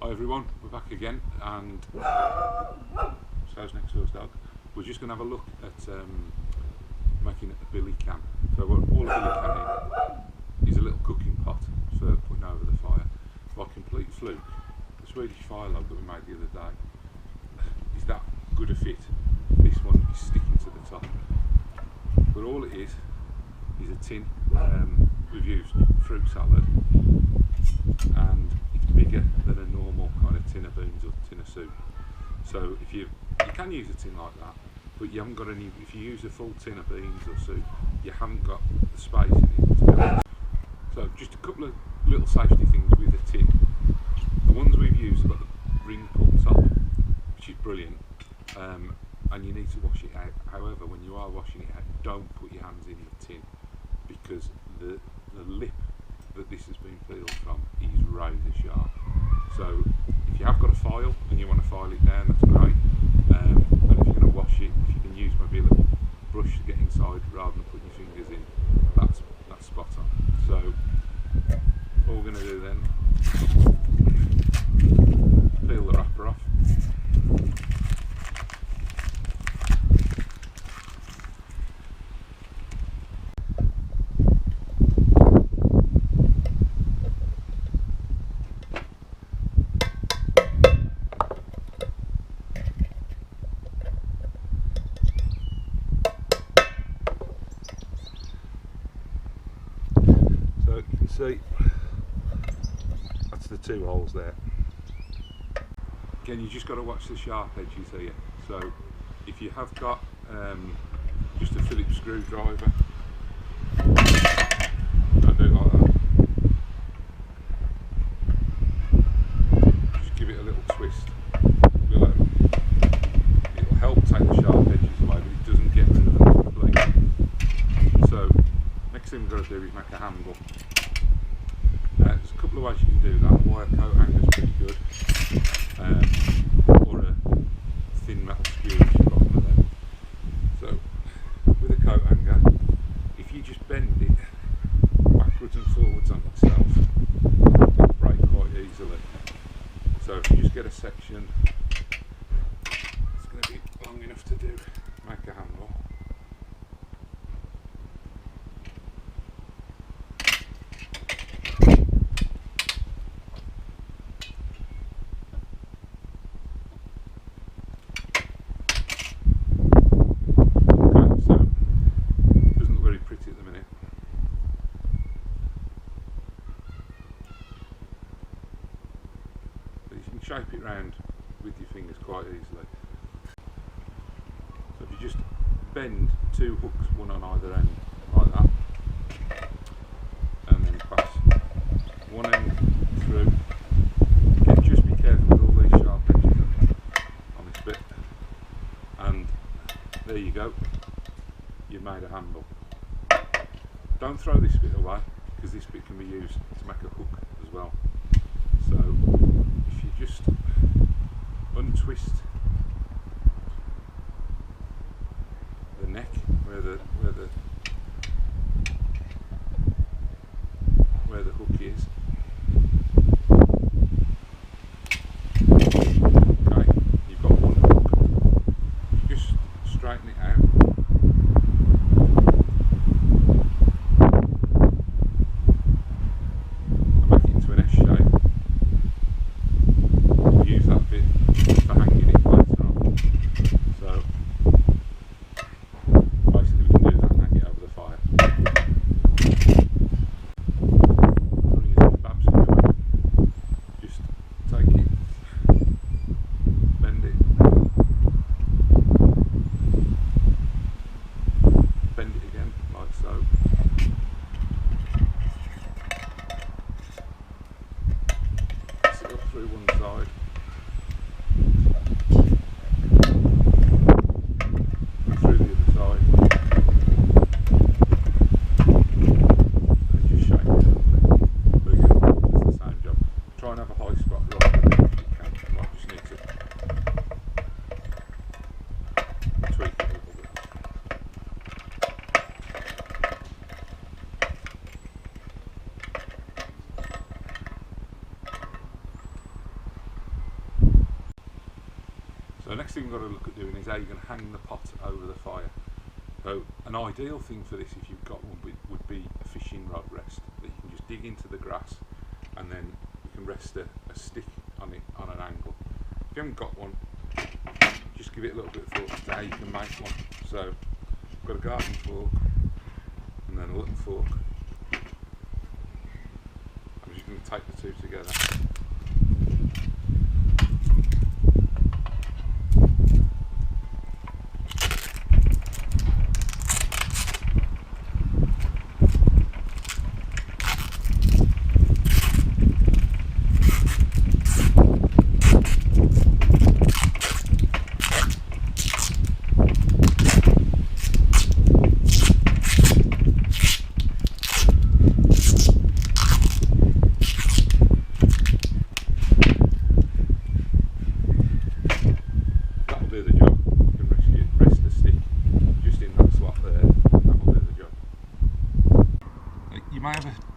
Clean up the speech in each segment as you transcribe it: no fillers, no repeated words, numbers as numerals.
Hi everyone, we're back again, and so's next door's dog. We're just going to have a look at making a billy can. So what all a billy can is a little cooking pot for putting over the fire. By complete fluke, the Swedish fire log that we made the other day is that good a fit. This one is sticking to the top. But all it is a tin. We've used fruit salad, and it's bigger than a normal kind of tin of beans or tin of soup. So if you can use a tin like that, but you haven't got any. If you use a full tin of beans or soup, you haven't got the space in it to do it. So just a couple of little safety things with a tin. The ones we've used have got the ring pull top, which is brilliant, and you need to wash it out. However, when you are washing it out, don't put your hands in the tin, because the lip that this has been peeled from is razor sharp. So if you have got a file and you want to file it down, that's great. And if you're going to wash it, if you can use maybe a little brush to get inside rather than putting your fingers in, that's spot on. So all we're going to do then, peel the wrapper off. So you can see that's the two holes there. Again, you just got to watch the sharp edges here. So if you have got just a Phillips screwdriver, don't do it like that. Just give it a little twist. It'll help take the sharp edges away, but it doesn't get rid of them completely. So next thing we've got to do is make a handle. There's a couple of ways you can do that. A wire coat hanger is pretty good, or a thin metal skewer if you've got one of them. So with a coat hanger, if you just bend it backwards and forwards on itself, it'll break quite easily. So if you just get a section, it's going to be long enough to do, make a handle. Shape it round with your fingers quite easily. So if you just bend two hooks, one on either end, like that, and then pass one end through. Again, just be careful with all these sharp edges on this bit, and there you go, you've made a handle. Don't throw this bit away, because this bit can be used to make a hook as well. So if you just untwist the neck where the hook is. Okay, you've got one hook. You just straighten it out. The next thing we've got to look at doing is how you're going to hang the pot over the fire. So an ideal thing for this, if you've got one, would be a fishing rod rest that you can just dig into the grass, and then you can rest a stick on it on an angle. If you haven't got one, just give it a little bit of thought as to how you can make one. So I've got a garden fork and then a little fork. I'm just going to take the two together.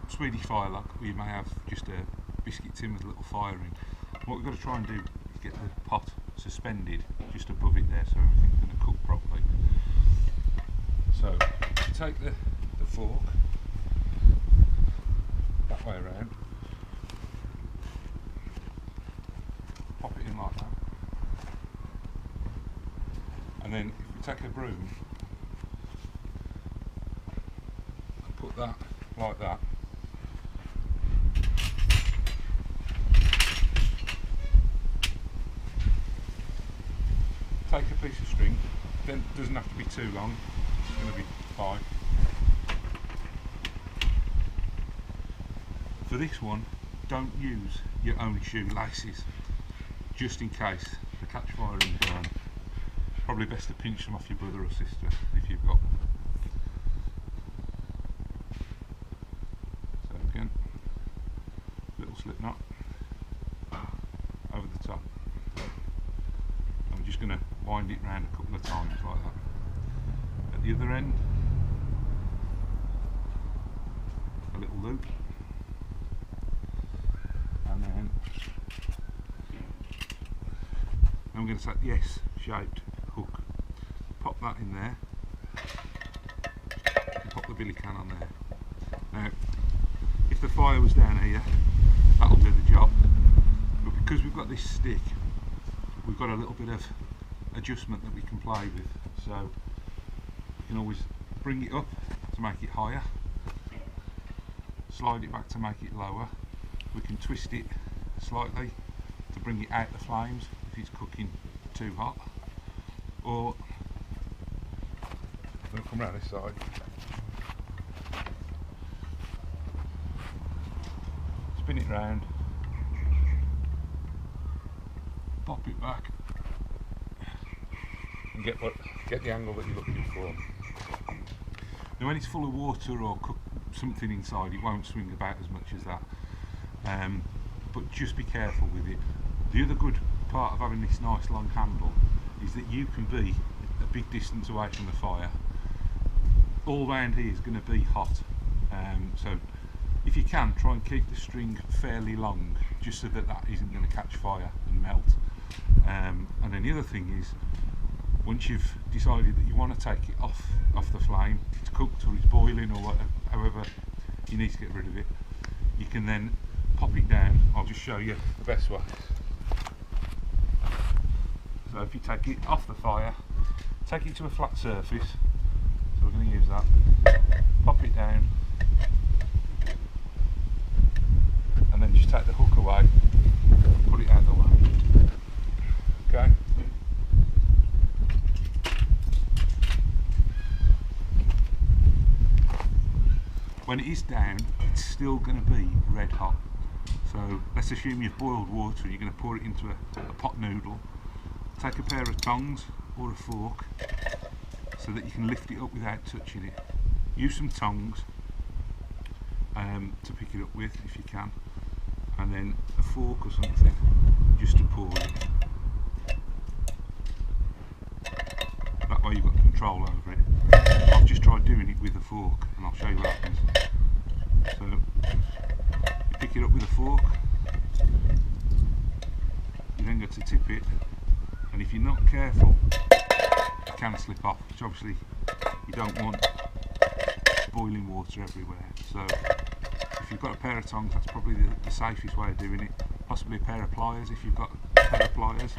Swedish fire lock, or you may have just a biscuit tin with a little fire in. What we've got to try and do is get the pot suspended just above it there, so everything's going to cook properly. So take the fork that way around, pop it in like that, and then if we take a broom and put that like that, take a piece of string, then it doesn't have to be too long, it's going to be fine. For this one, don't use your own shoelaces, just in case they catch fire and burn. Probably best to pinch them off your brother or sister if you've got them. So again, little slip knot over the top. I'm just going to wind it round a couple of times like that. At the other end, a little loop, and then I'm going to take the S-shaped hook, pop that in there, and pop the billy can on there. Now, if the fire was down here, that'll do the job, but because we've got this stick, we've got a little bit of adjustment that we can play with. So you can always bring it up to make it higher, slide it back to make it lower. We can twist it slightly to bring it out the flames if it's cooking too hot, or I'm going to come around this side. Spin it round, pop it back, and get the angle that you're looking for. Now when it's full of water or something inside, it won't swing about as much as that, but just be careful with it. The other good part of having this nice long handle is that you can be a big distance away from the fire. All round here is going to be hot, so if you can, try and keep the string fairly long, just so that that isn't going to catch fire and melt. And then the other thing is, once you've decided that you want to take it off the flame, it's cooked or it's boiling or whatever, however you need to get rid of it, you can then pop it down. I'll just show you the best way. So if you take it off the fire, take it to a flat surface, so we're going to use that, pop it down, and then just take the hook away, put it out the way. Okay? When it is down, it's still going to be red hot. So let's assume you've boiled water and you're going to pour it into a pot noodle. Take a pair of tongs or a fork so that you can lift it up without touching it. Use some tongs to pick it up with if you can, and then a fork or something just to pour it. That way you've got control over it. I've just tried doing it with a fork and I'll show you what happens. So you pick it up with a fork, you then go to tip it and if you're not careful, it can slip off, which obviously you don't want boiling water everywhere. So if you've got a pair of tongs, that's probably the safest way of doing it. Possibly a pair of pliers if you've got a pair of pliers,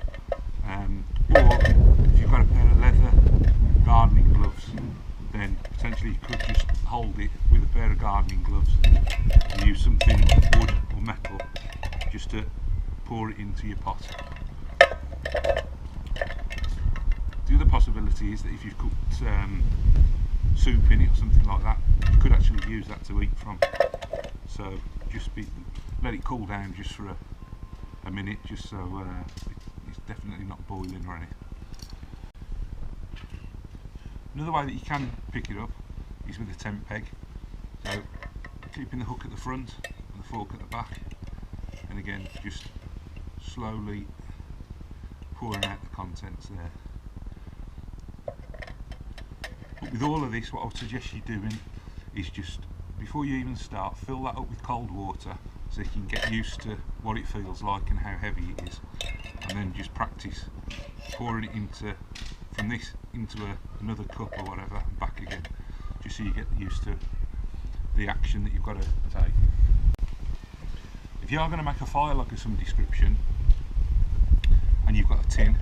or if you've got a pair of leather gardening gloves, then potentially you could just hold it with a pair of gardening gloves and use something wood or metal just to pour it into your pot. The other possibility is that if you've cooked soup in it or something like that, you could actually use that to eat from. So just let it cool down just for a minute, just so it's definitely not boiling or anything. Another way that you can pick it up is with a tent peg. So keeping the hook at the front and the fork at the back, and again just slowly pouring out the contents there. But with all of this, what I would suggest you doing is just, before you even start, fill that up with cold water so you can get used to what it feels like and how heavy it is, and then just practice pouring it from this into another cup or whatever, and back again, just so you get used to the action that you've got to take. If you are going to make a fire log of some description and you've got a tin,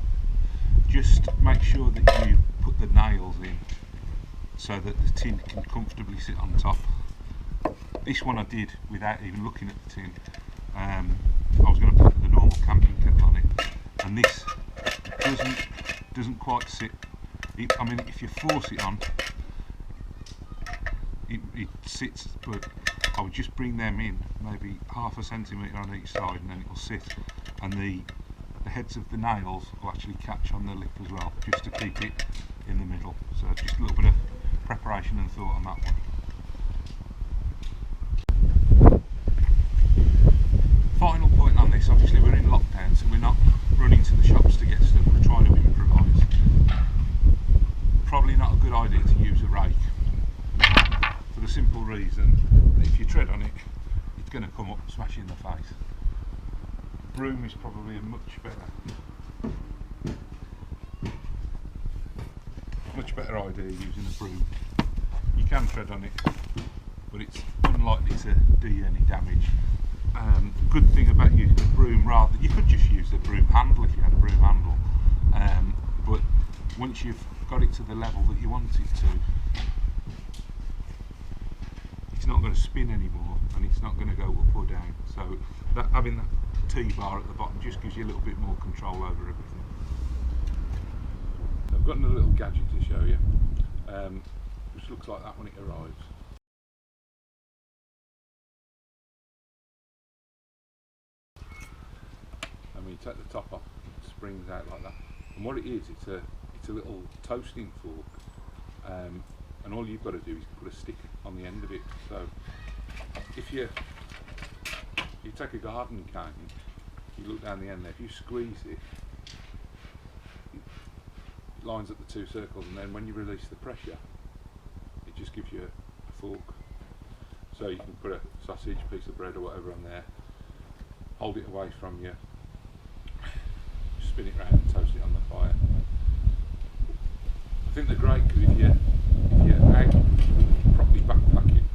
just make sure that you put the nails in so that the tin can comfortably sit on top. This one I did without even looking at the tin. I was going to put the normal camping kettle on it, and this doesn't quite sit. I mean, if you force it on, it sits, but I would just bring them in maybe half a centimetre on each side, and then it will sit, and the heads of the nails will actually catch on the lip as well, just to keep it in the middle. So just a little bit of preparation and thought on that one. Final point on this, obviously we're in lockdown, so we're not running to the shops to get stuff, we're trying to improvise. Probably not a good idea to use a rake, for the simple reason that if you tread on it, it's going to come up and smash you in the face. Broom is probably a much better idea using a broom. You can tread on it, but it's unlikely to do you any damage. Good thing about using a broom, you could just use the broom handle if you had a broom handle, but once you've got it to the level that you want it to, it's not going to spin anymore, and it's not going to go up or down. So having that T-bar at the bottom just gives you a little bit more control over everything. So I've got another little gadget to show you, which looks like that when it arrives. And when you take the top off, it springs out like that. And what it is, it's a little toasting fork, and all you've got to do is put a stick on the end of it. So if you take a garden cane, you look down the end there, if you squeeze it, it lines up the two circles, and then when you release the pressure, it just gives you a fork. So you can put a sausage, piece of bread or whatever on there, hold it away from you, spin it round and toast it on the fire. I think they're great because if you're out properly backpacking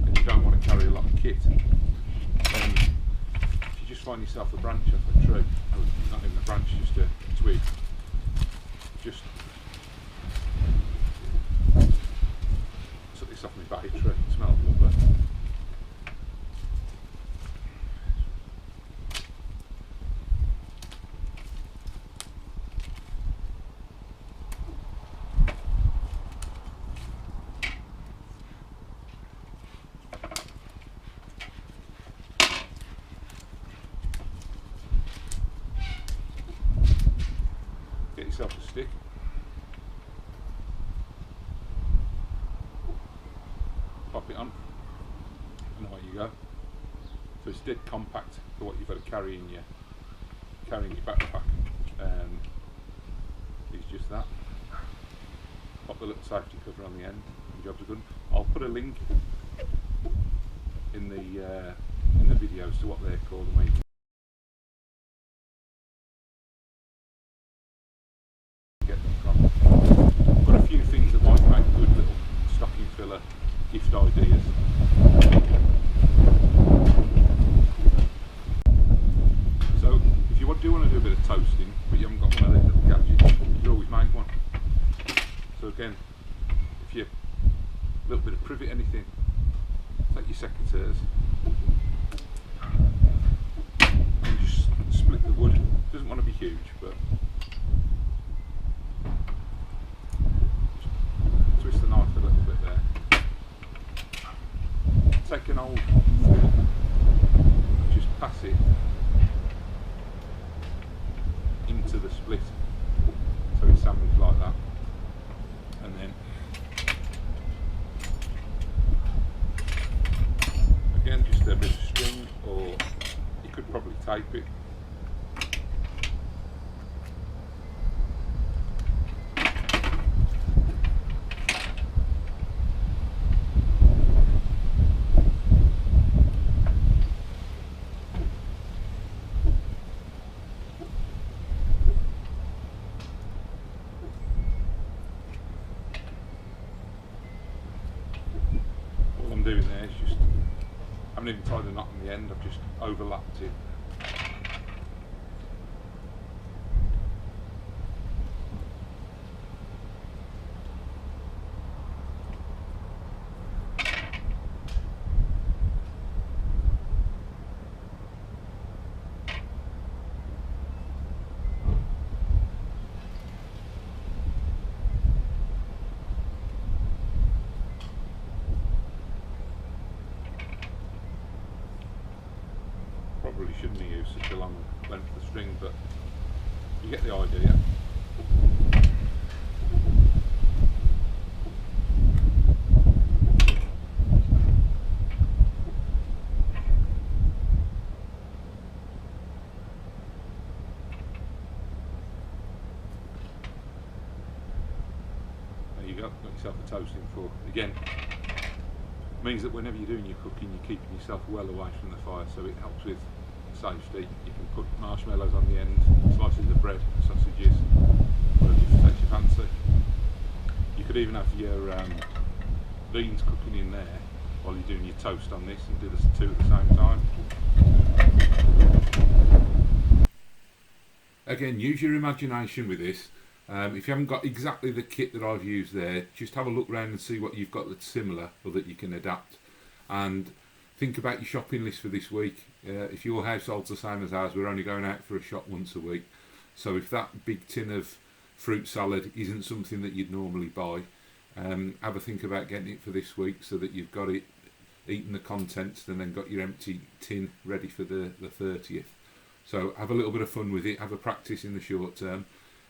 and you don't want to carry a lot of kit, then if you just find yourself a branch off a tree, or not even a branch, just a twig, just took this off my battery, it smells lovely. Get yourself a stick, pop it on, and away you go. So it's dead compact for what you've got to carry in your backpack. It's just that. Pop the little safety cover on the end, and jobs are good. I'll put a link in the video as to what they're called and where you can similar gift ideas. So if you do want to do a bit of toasting, but you haven't got one of these little gadgets, you can always make one. So again, if you a little bit of privet, anything, take your secateurs and just split the wood. Doesn't want to be huge, but just twist the knife a little bit there. Take an old fork, just pass it into the split so it's sandwiched like that, and then again just a bit of string, or you could probably tape it. All I'm doing there is just, I haven't even tied the knot in the end, I've just overlapped it. Probably shouldn't have used such a long length of string, but you get the idea. There you go, got yourself a toasting fork. Again, means that whenever you're doing your cooking, you're keeping yourself well away from the fire, so it helps with safety. You can put marshmallows on the end, slices of bread, sausages, whatever takes your fancy. You could even have your beans cooking in there while you're doing your toast on this, and do the two at the same time. Again, use your imagination with this. If you haven't got exactly the kit that I've used there, just have a look around and see what you've got that's similar or that you can adapt, and think about your shopping list for this week. If your household's the same as ours, we're only going out for a shop once a week, so if that big tin of fruit salad isn't something that you'd normally buy, have a think about getting it for this week so that you've got it, eaten the contents, and then got your empty tin ready for the 30th. So have a little bit of fun with it, have a practice in the short term,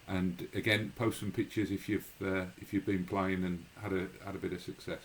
and again, post some pictures if you've been playing and had a bit of success.